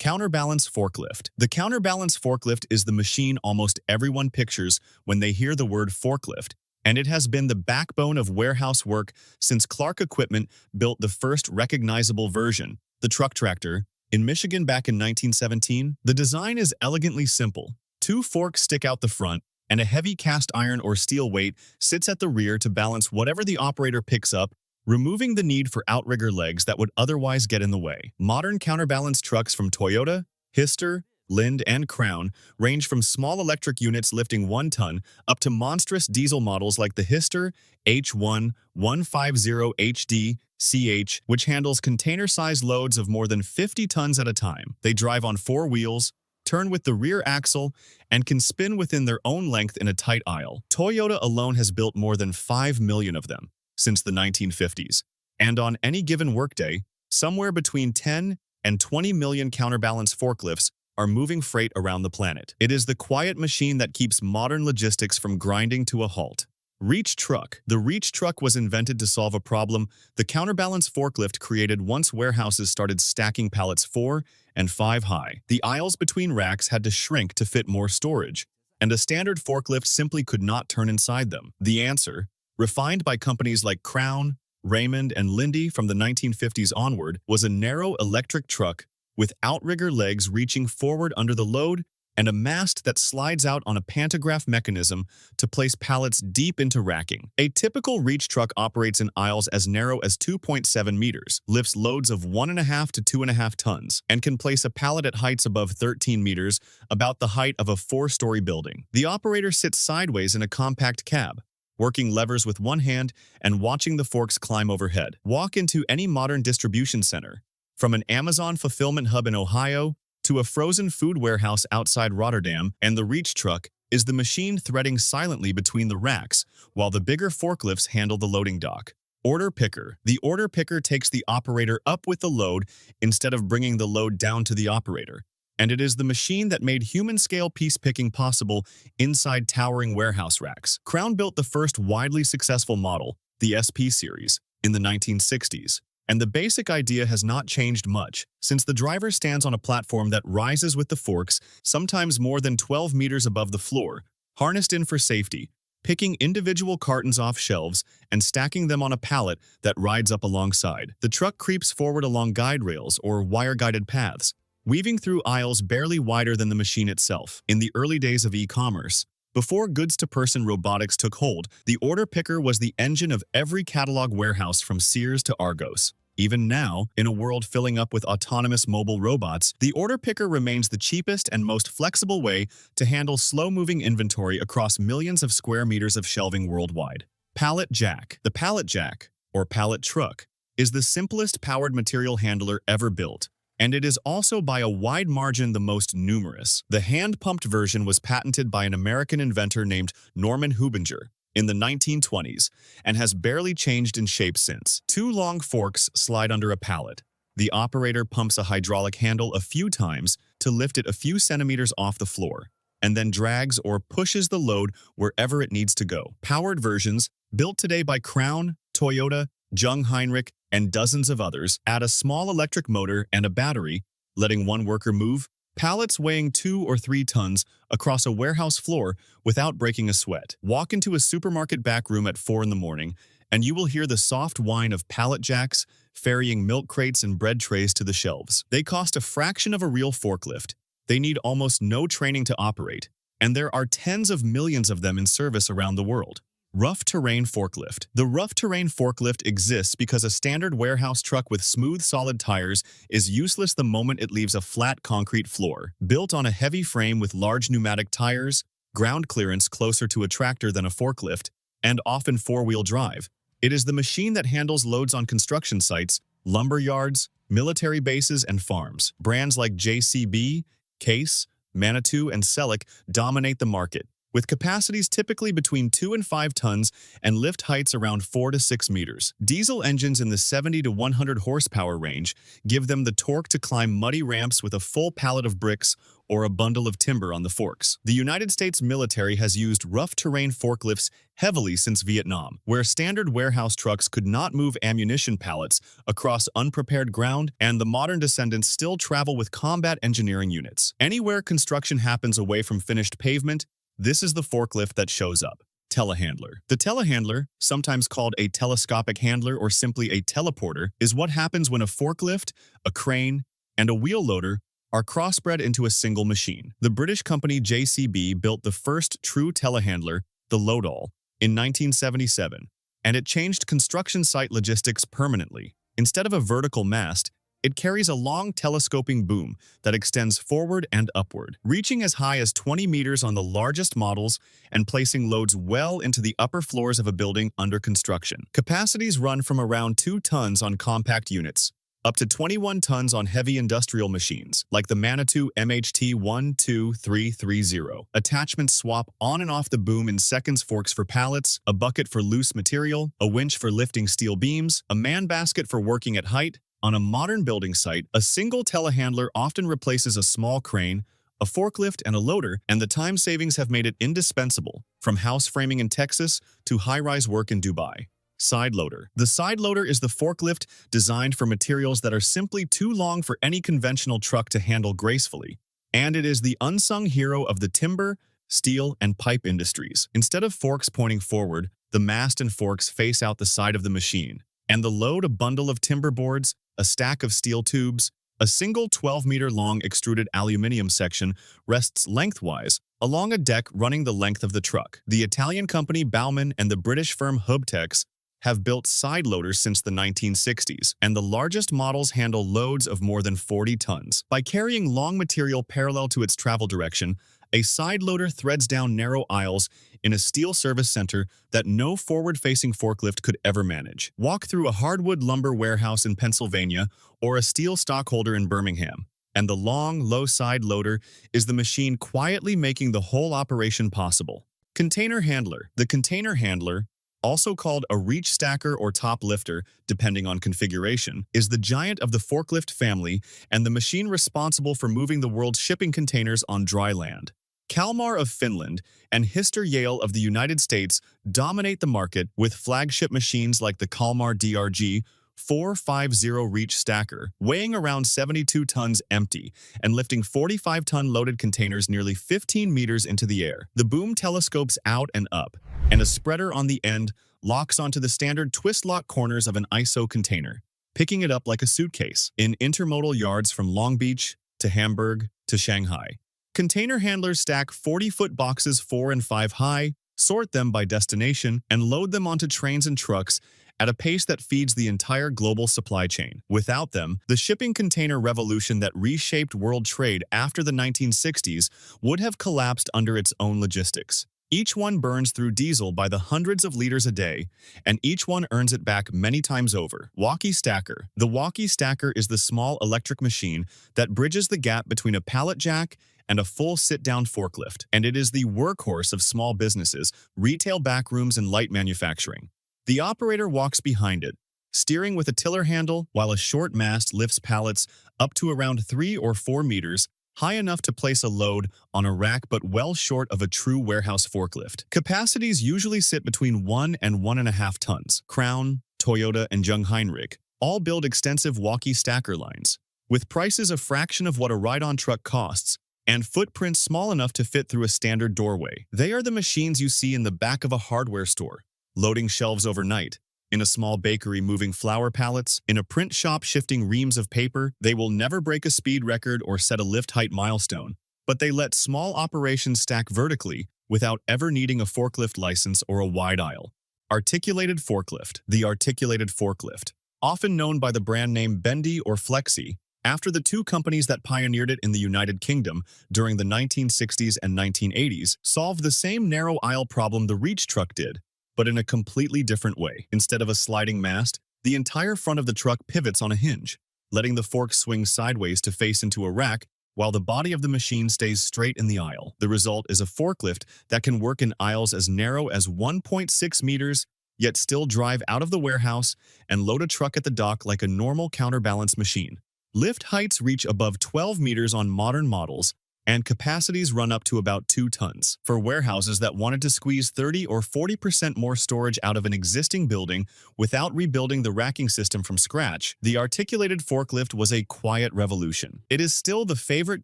Counterbalance Forklift. The counterbalance forklift is the machine almost everyone pictures when they hear the word forklift, and it has been the backbone of warehouse work since Clark Equipment built the first recognizable version, the truck tractor, in Michigan back in 1917. The design is elegantly simple. Two forks stick out the front, and a heavy cast iron or steel weight sits at the rear to balance whatever the operator picks up, removing the need for outrigger legs that would otherwise get in the way. Modern counterbalance trucks from Toyota, Hyster, Lind, and Crown range from small electric units lifting 1 ton up to monstrous diesel models like the Hyster H1150HD CH, which handles container-sized loads of more than 50 tons at a time. They drive on 4 wheels, turn with the rear axle, and can spin within their own length in a tight aisle. Toyota alone has built more than 5 million of them since the 1950s, and on any given workday, somewhere between 10 and 20 million counterbalance forklifts are moving freight around the planet. It is the quiet machine that keeps modern logistics from grinding to a halt. Reach truck. The reach truck was invented to solve a problem the counterbalance forklift created once warehouses started stacking pallets 4 and 5 high. The aisles between racks had to shrink to fit more storage, and a standard forklift simply could not turn inside them. The answer, refined by companies like Crown, Raymond, and Linde from the 1950s onward, was a narrow electric truck with outrigger legs reaching forward under the load and a mast that slides out on a pantograph mechanism to place pallets deep into racking. A typical reach truck operates in aisles as narrow as 2.7 meters, lifts loads of 1.5 to 2.5 tons, and can place a pallet at heights above 13 meters, about the height of a 4-story building. The operator sits sideways in a compact cab, working levers with one hand and watching the forks climb overhead. Walk into any modern distribution center, from an Amazon fulfillment hub in Ohio to a frozen food warehouse outside Rotterdam, and the reach truck is the machine threading silently between the racks while the bigger forklifts handle the loading dock. Order picker. The order picker takes the operator up with the load instead of bringing the load down to the operator, and it is the machine that made human-scale piece picking possible inside towering warehouse racks. Crown built the first widely successful model, the SP series, in the 1960s. And the basic idea has not changed much, since the driver stands on a platform that rises with the forks, sometimes more than 12 meters above the floor, harnessed in for safety, picking individual cartons off shelves and stacking them on a pallet that rides up alongside. The truck creeps forward along guide rails or wire-guided paths, weaving through aisles barely wider than the machine itself. In the early days of e-commerce, before goods-to-person robotics took hold, the order picker was the engine of every catalog warehouse from Sears to Argos. Even now, in a world filling up with autonomous mobile robots, the order picker remains the cheapest and most flexible way to handle slow-moving inventory across millions of square meters of shelving worldwide. Pallet Jack. The Pallet Jack, or pallet truck, is the simplest powered material handler ever built, and it is also by a wide margin the most numerous. The hand-pumped version was patented by an American inventor named Norman Hubinger in the 1920s and has barely changed in shape since. 2 long forks slide under a pallet. The operator pumps a hydraulic handle a few times to lift it a few centimeters off the floor, and then drags or pushes the load wherever it needs to go. Powered versions, built today by Crown, Toyota, Jungheinrich, and dozens of others, add a small electric motor and a battery, letting one worker move pallets weighing 2 or 3 tons across a warehouse floor without breaking a sweat. Walk into a supermarket back room at 4 in the morning, and you will hear the soft whine of pallet jacks ferrying milk crates and bread trays to the shelves. They cost a fraction of a real forklift. They need almost no training to operate, and there are tens of millions of them in service around the world. Rough terrain forklift. The rough terrain forklift exists because a standard warehouse truck with smooth, solid tires is useless the moment it leaves a flat concrete floor. Built on a heavy frame with large pneumatic tires, ground clearance closer to a tractor than a forklift, and often 4-wheel drive, it is the machine that handles loads on construction sites, lumber yards, military bases, and farms. Brands like JCB, Case, Manitou, and Selleck dominate the market, with capacities typically between 2 and 5 tons and lift heights around 4 to 6 meters. Diesel engines in the 70 to 100 horsepower range give them the torque to climb muddy ramps with a full pallet of bricks or a bundle of timber on the forks. The United States military has used rough terrain forklifts heavily since Vietnam, where standard warehouse trucks could not move ammunition pallets across unprepared ground, and the modern descendants still travel with combat engineering units. Anywhere construction happens away from finished pavement, this is the forklift that shows up. Telehandler. The telehandler, sometimes called a telescopic handler or simply a teleporter, is what happens when a forklift, a crane, and a wheel loader are crossbred into a single machine. The British company JCB built the first true telehandler, the Loadall, in 1977, and it changed construction site logistics permanently. Instead of a vertical mast, it carries a long telescoping boom that extends forward and upward, reaching as high as 20 meters on the largest models and placing loads well into the upper floors of a building under construction. Capacities run from around 2 tons on compact units, up to 21 tons on heavy industrial machines, like the Manitou MHT 12330. Attachments swap on and off the boom in seconds: forks for pallets, a bucket for loose material, a winch for lifting steel beams, a man basket for working at height. On a modern building site, a single telehandler often replaces a small crane, a forklift, and a loader, and the time savings have made it indispensable, from house framing in Texas to high-rise work in Dubai. Side loader. The side loader is the forklift designed for materials that are simply too long for any conventional truck to handle gracefully, and it is the unsung hero of the timber, steel, and pipe industries. Instead of forks pointing forward, the mast and forks face out the side of the machine, and the load: a bundle of timber boards, a stack of steel tubes. A single 12-meter-long extruded aluminum section rests lengthwise along a deck running the length of the truck. The Italian company Baumann and the British firm Hubtex have built side loaders since the 1960s, and the largest models handle loads of more than 40 tons. By carrying long material parallel to its travel direction, a side loader threads down narrow aisles in a steel service center that no forward-facing forklift could ever manage. Walk through a hardwood lumber warehouse in Pennsylvania or a steel stockholder in Birmingham, and the long, low side loader is the machine quietly making the whole operation possible. Container handler. The container handler, also called a reach stacker or top lifter, depending on configuration, is the giant of the forklift family and the machine responsible for moving the world's shipping containers on dry land. Kalmar of Finland and Hyster-Yale of the United States dominate the market with flagship machines like the Kalmar DRG 450 reach stacker, weighing around 72 tons empty and lifting 45-ton loaded containers nearly 15 meters into the air. The boom telescopes out and up, and a spreader on the end locks onto the standard twist-lock corners of an ISO container, picking it up like a suitcase in intermodal yards from Long Beach to Hamburg to Shanghai. Container handlers stack 40-foot boxes 4 and 5 high, sort them by destination, and load them onto trains and trucks at a pace that feeds the entire global supply chain. Without them, the shipping container revolution that reshaped world trade after the 1960s would have collapsed under its own logistics. Each one burns through diesel by the hundreds of liters a day, and each one earns it back many times over. Walkie Stacker. The Walkie Stacker is the small electric machine that bridges the gap between a pallet jack and a full sit-down forklift, and it is the workhorse of small businesses, retail backrooms, and light manufacturing. The operator walks behind it, steering with a tiller handle, while a short mast lifts pallets up to around 3 or 4 meters, high enough to place a load on a rack but well short of a true warehouse forklift. Capacities usually sit between 1 and 1.5 tons. Crown, Toyota, and Jungheinrich all build extensive walkie stacker lines, with prices a fraction of what a ride-on truck costs, and footprints small enough to fit through a standard doorway. They are the machines you see in the back of a hardware store, loading shelves overnight, in a small bakery moving flour pallets, in a print shop shifting reams of paper. They will never break a speed record or set a lift height milestone, but they let small operations stack vertically without ever needing a forklift license or a wide aisle. Articulated forklift. The articulated forklift, often known by the brand name Bendy or Flexi, after the two companies that pioneered it in the United Kingdom during the 1960s and 1980s, solved the same narrow aisle problem the reach truck did, but in a completely different way. Instead of a sliding mast, the entire front of the truck pivots on a hinge, letting the fork swing sideways to face into a rack while the body of the machine stays straight in the aisle. The result is a forklift that can work in aisles as narrow as 1.6 meters, yet still drive out of the warehouse and load a truck at the dock like a normal counterbalance machine. Lift heights reach above 12 meters on modern models, and capacities run up to about 2 tons. For warehouses that wanted to squeeze 30 or 40% more storage out of an existing building without rebuilding the racking system from scratch, the articulated forklift was a quiet revolution. It is still the favorite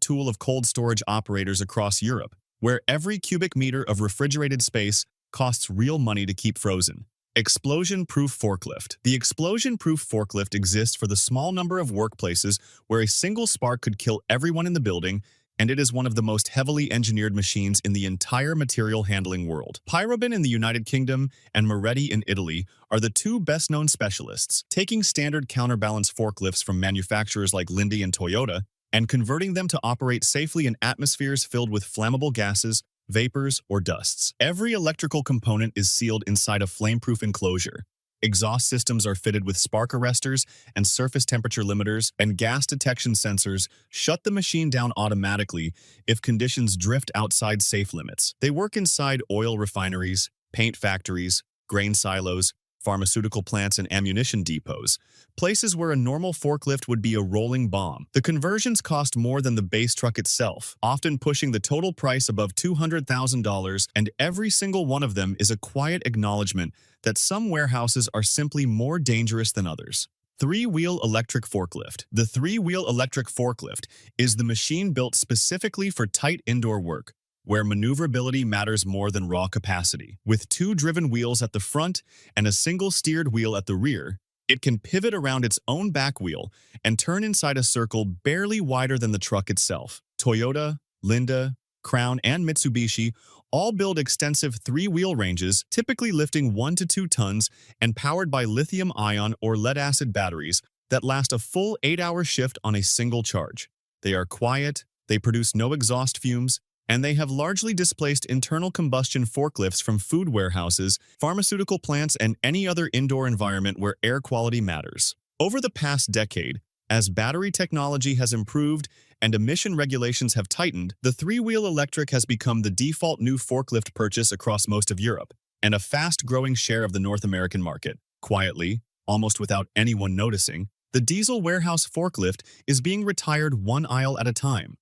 tool of cold storage operators across Europe, where every cubic meter of refrigerated space costs real money to keep frozen. Explosion-proof forklift. The explosion-proof forklift exists for the small number of workplaces where a single spark could kill everyone in the building, and it is one of the most heavily engineered machines in the entire material handling world. Pyrobin in the United Kingdom and Moretti in Italy are the two best-known specialists, taking standard counterbalance forklifts from manufacturers like Linde and Toyota and converting them to operate safely in atmospheres filled with flammable gases, vapors, or dusts. Every electrical component is sealed inside a flame-proof enclosure. Exhaust systems are fitted with spark arresters and surface temperature limiters, and gas detection sensors shut the machine down automatically if conditions drift outside safe limits. They work inside oil refineries, paint factories, grain silos, pharmaceutical plants, and ammunition depots, places where a normal forklift would be a rolling bomb. The conversions cost more than the base truck itself, often pushing the total price above $200,000, and every single one of them is a quiet acknowledgement that some warehouses are simply more dangerous than others. Three-wheel electric forklift. The three-wheel electric forklift is the machine built specifically for tight indoor work, where maneuverability matters more than raw capacity. With two driven wheels at the front and a single steered wheel at the rear, it can pivot around its own back wheel and turn inside a circle barely wider than the truck itself. Toyota, Linde, Crown, and Mitsubishi all build extensive three-wheel ranges, typically lifting 1 to 2 tons and powered by lithium-ion or lead-acid batteries that last a full 8-hour shift on a single charge. They are quiet, they produce no exhaust fumes, and they have largely displaced internal combustion forklifts from food warehouses, pharmaceutical plants, and any other indoor environment where air quality matters. Over the past decade, as battery technology has improved and emission regulations have tightened, the three-wheel electric has become the default new forklift purchase across most of Europe, and a fast-growing share of the North American market. Quietly, almost without anyone noticing, the diesel warehouse forklift is being retired one aisle at a time.